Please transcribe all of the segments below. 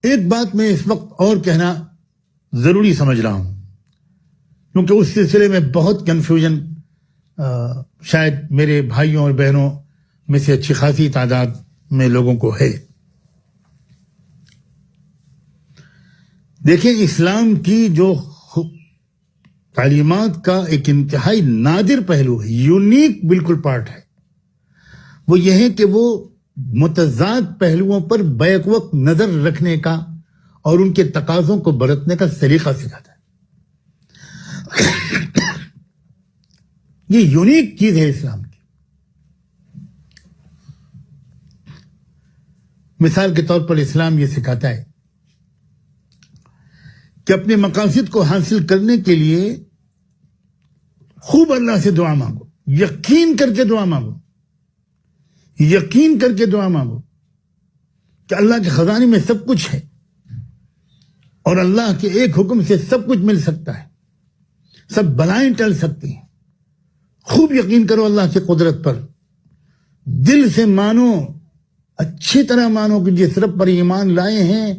ایک بات میں اس وقت اور کہنا ضروری سمجھ رہا ہوں، کیونکہ اس سلسلے میں بہت کنفیوژن شاید میرے بھائیوں اور بہنوں میں سے اچھی خاصی تعداد میں لوگوں کو ہے۔ دیکھیں، اسلام کی جو تعلیمات کا ایک انتہائی نادر پہلو ہے، یونیک بالکل پارٹ ہے، وہ یہ ہے کہ وہ متضاد پہلوؤں پر بیک وقت نظر رکھنے کا اور ان کے تقاضوں کو برتنے کا سلیقہ سکھاتا ہے۔ یہ یونیک چیز ہے اسلام کی۔ مثال کے طور پر اسلام یہ سکھاتا ہے کہ اپنے مقاصد کو حاصل کرنے کے لیے خوب اللہ سے دعا مانگو، یقین کر کے دعا مانگو، یقین کر کے دعا مانگو کہ اللہ کے خزانے میں سب کچھ ہے اور اللہ کے ایک حکم سے سب کچھ مل سکتا ہے، سب بلائیں ٹل سکتی ہیں۔ خوب یقین کرو اللہ کی قدرت پر، دل سے مانو، اچھی طرح مانو کہ جس رب پر ایمان لائے ہیں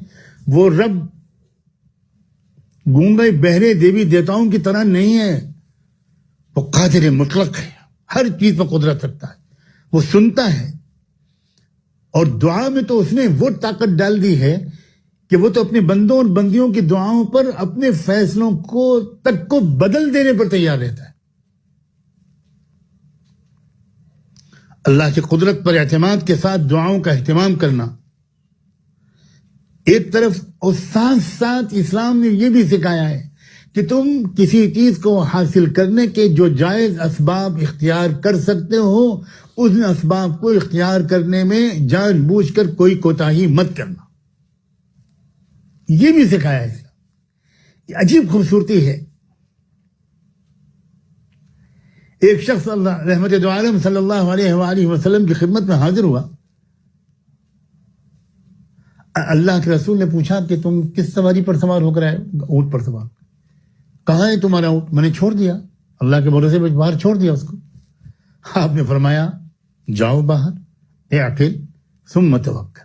وہ رب گونگے بہرے دیوی دیوتاؤں کی طرح نہیں ہے، وہ قادر مطلق ہے، ہر چیز پر قدرت رکھتا ہے، وہ سنتا ہے۔ اور دعا میں تو اس نے وہ طاقت ڈال دی ہے کہ وہ تو اپنے بندوں اور بندیوں کی دعاؤں پر اپنے فیصلوں کو بدل دینے پر تیار رہتا ہے۔ اللہ کی قدرت پر اعتماد کے ساتھ دعاؤں کا اہتمام کرنا ایک طرف، اور ساتھ ساتھ اسلام نے یہ بھی سکھایا ہے کہ تم کسی چیز کو حاصل کرنے کے جو جائز اسباب اختیار کر سکتے ہو، اس اسباب کو اختیار کرنے میں جان بوجھ کر کوئی کوتاہی مت کرنا، یہ بھی سکھایا ہے۔ یہ عجیب خوبصورتی ہے۔ ایک شخص اللہ رحمت دو عالم صلی اللہ علیہ وآلہ وسلم کی خدمت میں حاضر ہوا۔ اللہ کے رسول نے پوچھا کہ تم کس سواری پر سوار ہو کر آئے؟ اونٹ پر سوار۔ کہاں ہے تمہارا اونٹ؟ میں نے چھوڑ دیا، اللہ کے بھروسے پہ باہر چھوڑ دیا اس کو۔ آپ نے فرمایا جاؤ باہر، اعقل ثم توکل،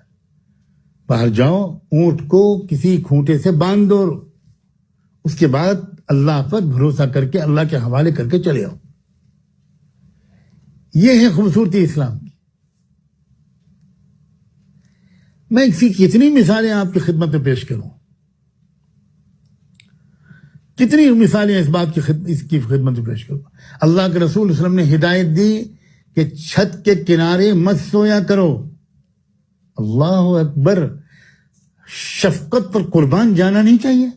باہر جاؤ، اونٹ کو کسی کھوٹے سے باندھ دو، اس کے بعد اللہ پر بھروسہ کر کے اللہ کے حوالے کر کے چلے آؤ۔ یہ ہے خوبصورتی اسلام کی۔ میں کتنی مثالیں آپ کی خدمت میں پیش کروں، کتنی مثالیں اس بات کی خدمت میں پیش کروں۔ اللہ کے رسول صلی اللہ علیہ وسلم نے ہدایت دی کہ چھت کے کنارے مت سویا کرو۔ اللہ اکبر، شفقت پر قربان جانا نہیں چاہیے۔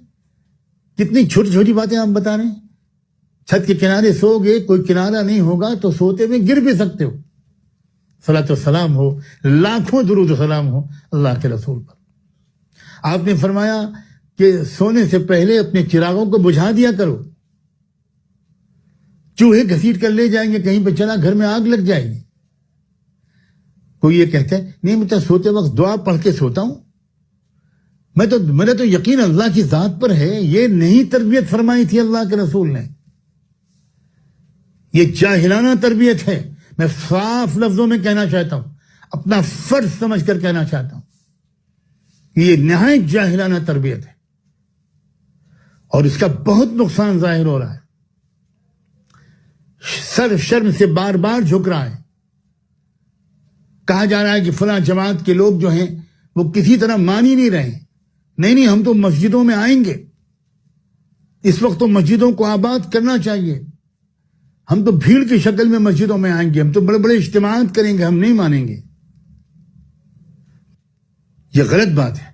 کتنی چھوٹی چھوٹی باتیں آپ بتا رہے ہیں۔ چھت کے کنارے سو گے، کوئی کنارہ نہیں ہوگا تو سوتے میں گر بھی سکتے ہو۔ صلاۃ و سلام ہو، لاکھوں درود و سلام ہو اللہ کے رسول پر۔ آپ نے فرمایا کہ سونے سے پہلے اپنے چراغوں کو بجھا دیا کرو، چوہے گھسیٹ کر لے جائیں گے، کہیں پہ چلا گھر میں آگ لگ جائے گی۔ کوئی یہ کہتا ہے نہیں میں تو سوتے وقت دعا پڑھ کے سوتا ہوں، میرا تو یقین اللہ کی ذات پر ہے۔ یہ نہیں تربیت فرمائی تھی اللہ کے رسول نے، یہ جاہلانہ تربیت ہے۔ میں صاف لفظوں میں کہنا چاہتا ہوں، اپنا فرض سمجھ کر کہنا چاہتا ہوں، یہ نہایت جاہلانہ تربیت ہے اور اس کا بہت نقصان ظاہر ہو رہا ہے۔ سر شرم سے بار بار جھک رہا ہے۔ کہا جا رہا ہے کہ فلاں جماعت کے لوگ جو ہیں وہ کسی طرح مان ہی نہیں رہے۔ نہیں، ہم تو مسجدوں میں آئیں گے، اس وقت تو مسجدوں کو آباد کرنا چاہیے، ہم تو بھیڑ کی شکل میں مسجدوں میں آئیں گے، ہم تو بڑے بڑے اجتماعات کریں گے، ہم نہیں مانیں گے۔ یہ غلط بات ہے،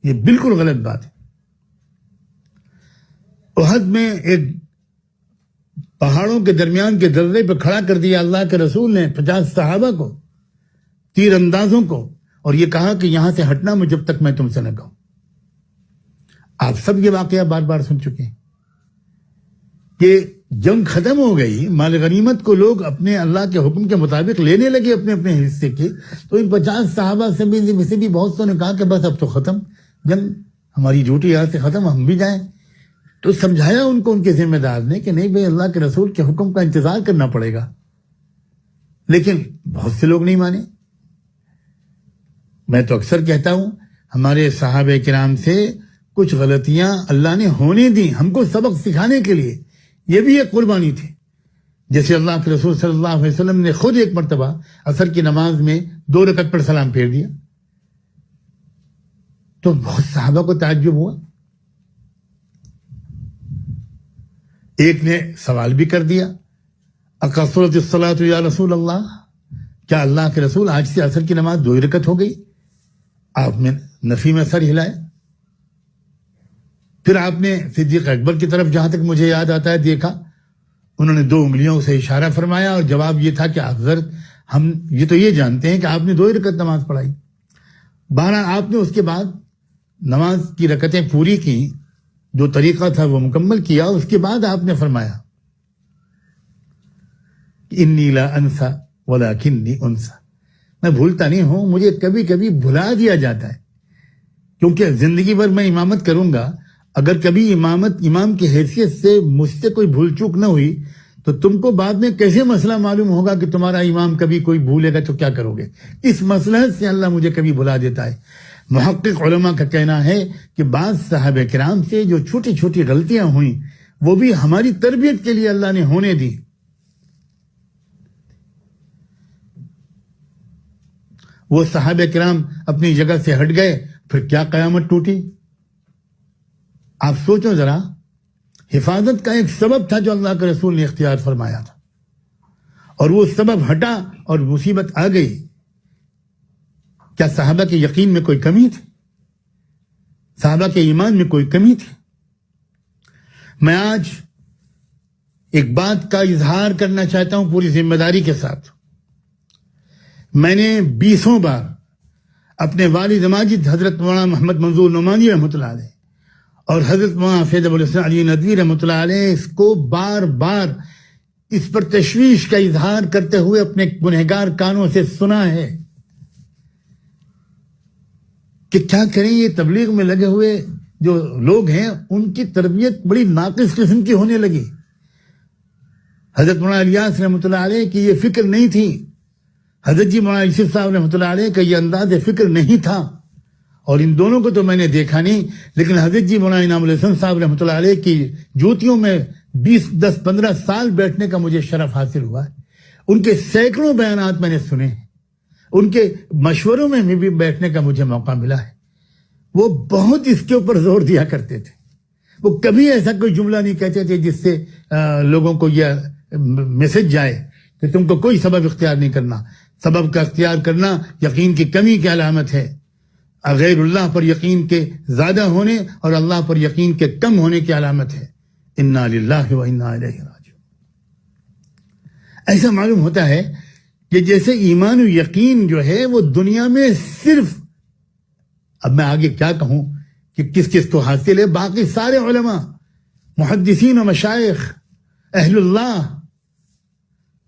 یہ بالکل غلط بات ہے۔ احد میں ایک پہاڑوں کے درمیان کے درے پہ کھڑا کر دیا اللہ کے رسول نے 50 صحابہ کو، تیر اندازوں کو، اور یہ کہا کہ یہاں سے ہٹنا میں جب تک میں تم سے نہ کہوں۔ آپ سب یہ واقعہ بار بار سن چکے ہیں کہ جنگ ختم ہو گئی، مال غنیمت کو لوگ اپنے اللہ کے حکم کے مطابق لینے لگے اپنے اپنے حصے کے، تو ان 50 صحابہ سے بھی بہت سو نے کہا کہ بس اب تو ختم جنگ، ہماری ڈیوٹی یہاں سے ختم، ہم بھی جائیں۔ تو سمجھایا ان کو ان کے ذمہ دار نے کہ نہیں بھائی، اللہ کے رسول کے حکم کا انتظار کرنا پڑے گا، لیکن بہت سے لوگ نہیں مانے۔ میں تو اکثر کہتا ہوں ہمارے صحابہ کرام سے کچھ غلطیاں اللہ نے ہونے دی ہم کو سبق سکھانے کے لیے، یہ بھی ایک قربانی تھی. جیسے اللہ کے رسول صلی اللہ علیہ وسلم نے خود ایک مرتبہ عصر کی نماز میں 2 رکعت پر سلام پھیر دیا تو بہت صحابہ کو تعجب ہوا. ایک نے سوال بھی کر دیا، اقصرت الصلاۃ یا رسول اللہ، کیا اللہ کے رسول آج سے عصر کی نماز 2 رکعت ہو گئی؟ آپ نے نفی میں سر ہلایا. پھر آپ نے صدیق اکبر کی طرف جہاں تک مجھے یاد آتا ہے دیکھا، انہوں نے 2 انگلیوں سے اشارہ فرمایا اور جواب یہ تھا کہ حضرت ہم یہ تو یہ جانتے ہیں کہ آپ نے 2 رکعت نماز پڑھائی. بہرحال آپ نے اس کے بعد نماز کی رکعتیں پوری کی، جو طریقہ تھا وہ مکمل کیا. اس کے بعد آپ نے فرمایا انی لا انسا ولکنی انسا، میں بھولتا نہیں ہوں، مجھے کبھی کبھی بھلا دیا جاتا ہے، کیونکہ زندگی بھر میں امامت کروں گا، اگر کبھی امام کی حیثیت سے مجھ سے کوئی بھول چوک نہ ہوئی تو تم کو بعد میں کیسے مسئلہ معلوم ہوگا کہ تمہارا امام کبھی کوئی بھولے گا تو کیا کرو گے؟ اس مصلحت سے اللہ مجھے کبھی بھلا دیتا ہے. محقق علماء کا کہنا ہے کہ بعض صحابہ کرام سے جو چھوٹی چھوٹی غلطیاں ہوئیں وہ بھی ہماری تربیت کے لیے اللہ نے ہونے دی. وہ صحابہ کرام اپنی جگہ سے ہٹ گئے، پھر کیا قیامت ٹوٹی. آپ سوچو ذرا، حفاظت کا ایک سبب تھا جو اللہ کے رسول نے اختیار فرمایا تھا، اور وہ سبب ہٹا اور مصیبت آ گئی. کیا صحابہ کے یقین میں کوئی کمی تھی؟ صحابہ کے ایمان میں کوئی کمی تھی؟ میں آج ایک بات کا اظہار کرنا چاہتا ہوں پوری ذمہ داری کے ساتھ. میں نے 20 بار اپنے والد ماجد حضرت مولانا محمد منظور نعمانی رحمۃ اللہ علیہ اور حضرت مولانا فیض ابو الحسن علی ندوی رحمۃ اللہ علیہ اس کو بار بار اس پر تشویش کا اظہار کرتے ہوئے اپنے گنہگار کانوں سے سنا ہے کہ کیا کریں، یہ تبلیغ میں لگے ہوئے جو لوگ ہیں ان کی تربیت بڑی ناقص قسم کی ہونے لگی. حضرت مولانا الیاس رحمۃ اللہ علیہ کی یہ فکر نہیں تھی، حضرت جی مولانا یوسف صاحب رحمۃ اللہ علیہ کا یہ انداز فکر نہیں تھا، اور ان دونوں کو تو میں نے دیکھا نہیں، لیکن حضرت جی مولانا انعام الحسن صاحب رحمۃ اللہ علیہ کی جوتیوں میں 10-15 سال بیٹھنے کا مجھے شرف حاصل ہوا ہے. ان کے سینکڑوں بیانات میں نے سنے ہیں، ان کے مشوروں میں بھی بیٹھنے کا مجھے موقع ملا ہے. وہ بہت اس کے اوپر زور دیا کرتے تھے. وہ کبھی ایسا کوئی جملہ نہیں کہتے تھے جس سے لوگوں کو یہ میسج جائے کہ تم کو کوئی سبب اختیار نہیں کرنا. سبب کا اختیار کرنا یقین کی کمی کی علامت ہے، غیر اللہ پر یقین کے زیادہ ہونے اور اللہ پر یقین کے کم ہونے کی علامت ہے. انا للہ و انا الیہ راجعون. ایسا معلوم ہوتا ہے کہ جیسے ایمان و یقین جو ہے وہ دنیا میں صرف، اب میں آگے کیا کہوں کہ کس کس کو حاصل ہے، باقی سارے علماء، محدثین و مشائخ، اہل اللہ،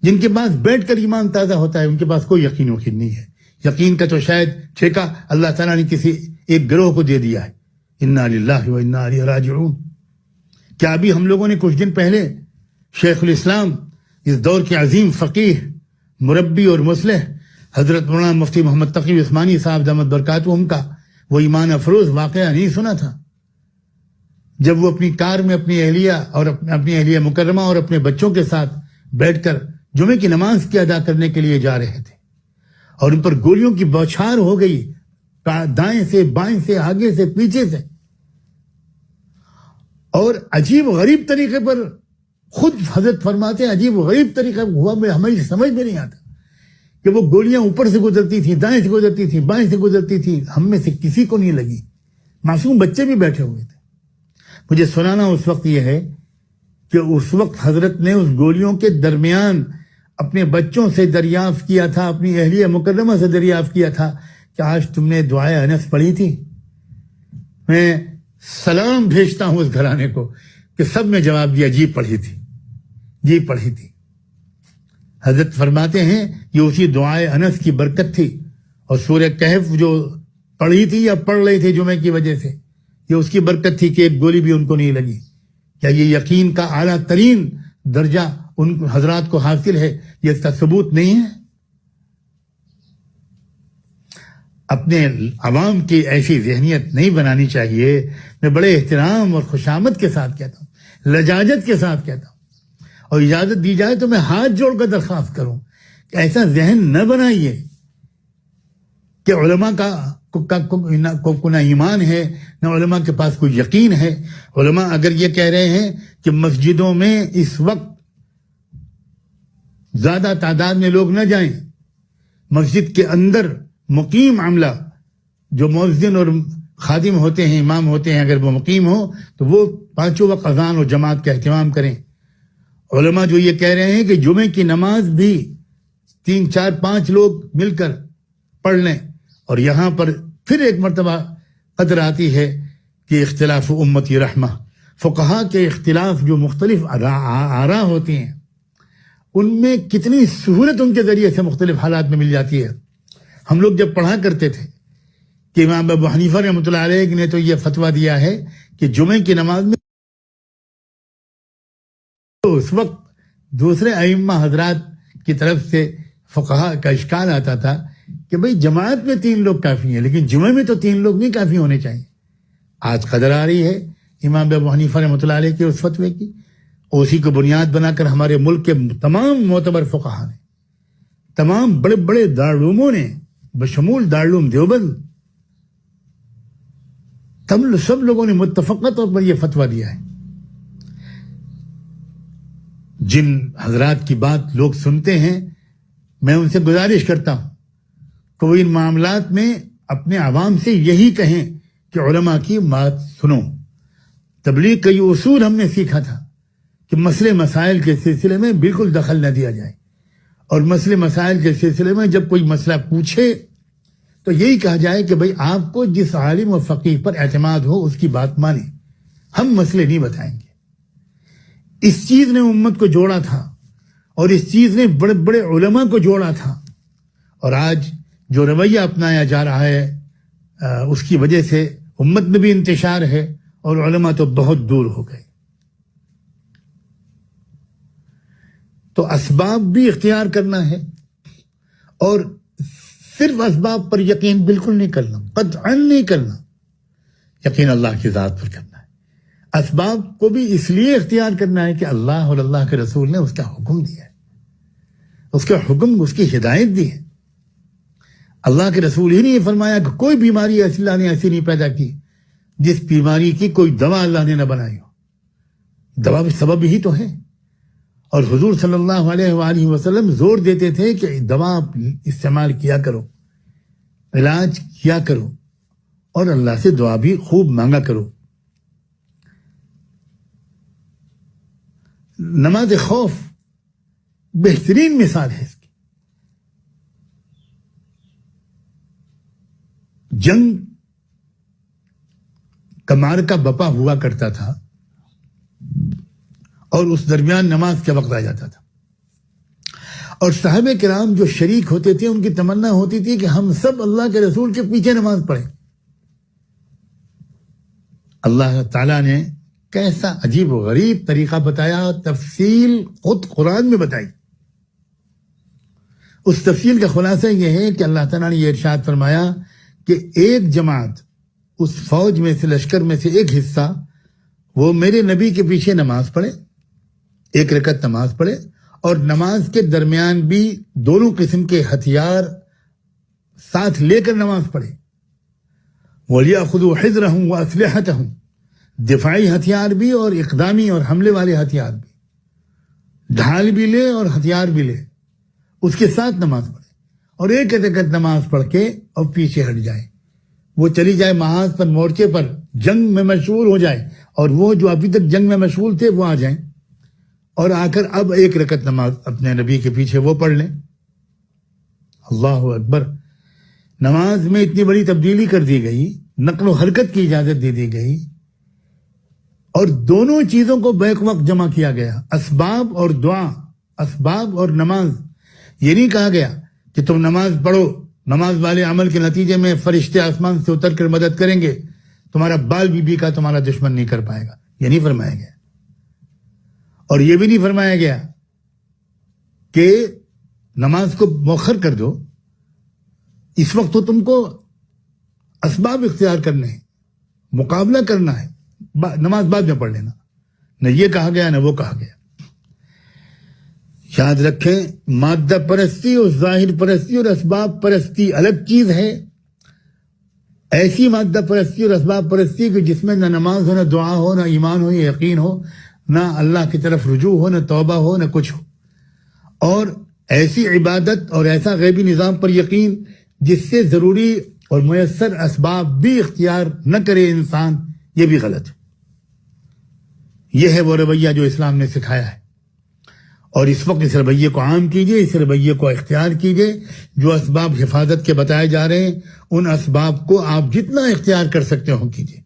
جن کے پاس بیٹھ کر ایمان تازہ ہوتا ہے، ان کے پاس کوئی یقین وقین نہیں ہے. یقین کا تو شاید ٹھیکہ اللہ تعالیٰ نے کسی ایک گروہ کو دے دیا ہے. انا للہ و انا الیہ راجعون. کیا ابھی ہم لوگوں نے کچھ دن پہلے شیخ الاسلام، اس دور کے عظیم فقیہ، مربی اور مصلح حضرت مولانا مفتی محمد تقی عثمانی صاحب دامت برکاتہم کا وہ ایمان افروز واقعہ نہیں سنا تھا؟ جب وہ اپنی کار میں اپنی اہلیہ مکرمہ اور اپنے بچوں کے ساتھ بیٹھ کر جمعے کی نماز کی ادا کرنے کے لیے جا رہے تھے اور ان پر گولیوں کی بوچھار ہو گئی، دائیں سے بائیں سے آگے سے پیچھے سے، اور عجیب غریب طریقے پر، خود حضرت فرماتے ہیں عجیب غریب طریقہ ہوا، ہماری سمجھ میں نہیں آتا کہ وہ گولیاں اوپر سے گزرتی تھی، دائیں سے گزرتی تھی، بائیں سے گزرتی تھی، ہم میں سے کسی کو نہیں لگی. معصوم بچے بھی بیٹھے ہوئے تھے. مجھے سنانا اس وقت یہ ہے کہ اس وقت حضرت نے اس گولیوں کے درمیان اپنے بچوں سے دریافت کیا تھا، اپنی اہلیہ مکرمہ سے دریافت کیا تھا کہ آج تم نے دعائے انس پڑھی تھی؟ میں سلام بھیجتا ہوں اس گھرانے کو کہ سب نے جواب دیا جی پڑھی تھی، جی پڑھی تھی. حضرت فرماتے ہیں یہ اسی دعائے انس کی برکت تھی، اور سورہ کہف جو پڑھی تھی یا پڑھ رہے تھے جمعے کی وجہ سے، یہ اس کی برکت تھی کہ ایک گولی بھی ان کو نہیں لگی. کیا یہ یقین کا اعلیٰ ترین درجہ ان حضرات کو حاصل ہے؟ یہ اس کا ثبوت نہیں ہے؟ اپنے عوام کی ایسی ذہنیت نہیں بنانی چاہیے. میں بڑے احترام اور خوشامد کے ساتھ کہتا ہوں, لجاجت کے ساتھ کہتا ہوں, اور اجازت دی جائے تو میں ہاتھ جوڑ کر درخواست کروں کہ ایسا ذہن نہ بنائیے کہ علماء کو نہ ایمان ہے, نہ علماء کے پاس کوئی یقین ہے. علماء اگر یہ کہہ رہے ہیں کہ مسجدوں میں اس وقت زیادہ تعداد میں لوگ نہ جائیں, مسجد کے اندر مقیم عملہ جو مؤذن اور خادم ہوتے ہیں, امام ہوتے ہیں, اگر وہ مقیم ہو تو وہ 5 وقت اذان اور جماعت کا اہتمام کریں. علماء جو یہ کہہ رہے ہیں کہ جمعے کی نماز بھی 3 4 5 لوگ مل کر پڑھ لیں, اور یہاں پر پھر ایک مرتبہ قدر آتی ہے کہ اختلاف امتی رحمہ, فقہا کے اختلاف جو مختلف آراء ہوتی ہیں ان میں کتنی سہولت ان کے ذریعے سے مختلف حالات میں مل جاتی ہے. ہم لوگ جب پڑھا کرتے تھے کہ امام ابو حنیفہ رحمۃ اللہ علیہ نے تو یہ فتویٰ دیا ہے کہ جمعے کی نماز میں تو اس وقت دوسرے ائمہ حضرات کی طرف سے فقہا کا اشکال آتا تھا کہ بھئی جماعت میں 3 لوگ کافی ہیں, لیکن جمعے میں تو 3 لوگ نہیں کافی ہونے چاہیے. آج قدر آ رہی ہے امام ابو حنیفہ رحمۃ اللہ علیہ کے اس فتوے کی, اسی کو بنیاد بنا کر ہمارے ملک کے تمام معتبر فقہا نے, تمام بڑے بڑے دارالعلوموں نے بشمول دارالعلوم دیوبند سب لوگوں نے متفقہ طور پر یہ فتویٰ دیا ہے. جن حضرات کی بات لوگ سنتے ہیں میں ان سے گزارش کرتا ہوں کہ وہ ان معاملات میں اپنے عوام سے یہی کہیں کہ علماء کی بات سنو. تبلیغ کا یہ اصول ہم نے سیکھا تھا کہ مسئلے مسائل کے سلسلے میں بالکل دخل نہ دیا جائے, اور مسئلے مسائل کے سلسلے میں جب کوئی مسئلہ پوچھے تو یہی کہا جائے کہ بھئی آپ کو جس عالم و فقیہ پر اعتماد ہو اس کی بات مانیں, ہم مسئلے نہیں بتائیں گے. اس چیز نے امت کو جوڑا تھا, اور اس چیز نے بڑے بڑے علماء کو جوڑا تھا, اور آج جو رویہ اپنایا جا رہا ہے اس کی وجہ سے امت میں بھی انتشار ہے اور علماء تو بہت دور ہو گئے. تو اسباب بھی اختیار کرنا ہے, اور صرف اسباب پر یقین بالکل نہیں کرنا, قطعاً نہیں کرنا, یقین اللہ کی ذات پر کرنا ہے. اسباب کو بھی اس لیے اختیار کرنا ہے کہ اللہ اور اللہ کے رسول نے اس کا حکم دیا ہے, اس کا حکم, اس کی ہدایت دی ہے. اللہ کے رسول ہی نے یہ فرمایا کہ کوئی بیماری اللہ نے ایسی نہیں پیدا کی جس بیماری کی کوئی دوا اللہ نے نہ بنائی ہو. دوا بھی سبب ہی تو ہے, اور حضور صلی اللہ علیہ وآلہ وسلم زور دیتے تھے کہ دوا استعمال کیا کرو, علاج کیا کرو, اور اللہ سے دعا بھی خوب مانگا کرو. نماز خوف بہترین مثال ہے اس کی. جنگ کا معرکہ بپا ہوا کرتا تھا, اور اس درمیان نماز کا وقت آ جاتا تھا, اور صحابہ کرام جو شریک ہوتے تھے ان کی تمنا ہوتی تھی کہ ہم سب اللہ کے رسول کے پیچھے نماز پڑھیں. اللہ تعالیٰ نے کیسا عجیب و غریب طریقہ بتایا, تفصیل خود قرآن میں بتائی. اس تفصیل کا خلاصہ یہ ہے کہ اللہ تعالیٰ نے یہ ارشاد فرمایا کہ ایک جماعت اس فوج میں سے, لشکر میں سے ایک حصہ, وہ میرے نبی کے پیچھے نماز پڑھے, 1 رکعت نماز پڑھے, اور نماز کے درمیان بھی دونوں قسم کے ہتھیار ساتھ لے کر نماز پڑھے. وَلْيَأْخُذُوا حِذْرَهُمْ وَأَسْلِحَتَهُمْ, دفاعی ہتھیار بھی اور اقدامی اور حملے والے ہتھیار بھی, ڈھال بھی لے اور ہتھیار بھی لے, اس کے ساتھ نماز پڑھے, اور 1 رکعت نماز پڑھ کے اور پیچھے ہٹ جائے. وہ چلی جائے محاذ پر, مورچے پر, جنگ میں مشغول ہو جائے, اور وہ جو ابھی تک جنگ میں مشغول تھے وہ آ جائیں, اور آ کر اب 1 رکعت نماز اپنے نبی کے پیچھے وہ پڑھ لیں. اللہ اکبر. نماز میں اتنی بڑی تبدیلی کر دی گئی, نقل و حرکت کی اجازت دے دی گئی, اور دونوں چیزوں کو بیک وقت جمع کیا گیا, اسباب اور دعا, اسباب اور نماز. یہ نہیں کہا گیا کہ تم نماز پڑھو, نماز والے عمل کے نتیجے میں فرشتے آسمان سے اتر کر مدد کریں گے, تمہارا بال بی بی کا تمہارا دشمن نہیں کر پائے گا. یہ نہیں فرمایا گیا. اور یہ بھی نہیں فرمایا گیا کہ نماز کو مؤخر کر دو, اس وقت تو تم کو اسباب اختیار کرنے ہیں، مقابلہ کرنا ہے، نماز بعد میں پڑھ لینا، نہ یہ کہا گیا نہ وہ کہا گیا۔ یاد رکھیں، مادہ پرستی اور ظاہر پرستی اور اسباب پرستی الگ چیز ہے۔ ایسی مادہ پرستی اور اسباب پرستی کہ جس میں نہ نماز ہو، نہ دعا ہو، نہ ایمان ہو، نہ یقین ہو، نہ اللہ کی طرف رجوع ہو، نہ توبہ ہو، نہ کچھ ہو، اور ایسی عبادت اور ایسا غیبی نظام پر یقین جس سے ضروری اور میسر اسباب بھی اختیار نہ کرے انسان، یہ بھی غلط ہے۔ یہ ہے وہ رویہ جو اسلام نے سکھایا ہے، اور اس وقت اس رویے کو عام کیجئے، اس رویے کو اختیار کیجئے۔ جو اسباب حفاظت کے بتائے جا رہے ہیں، ان اسباب کو آپ جتنا اختیار کر سکتے ہو کیجئے۔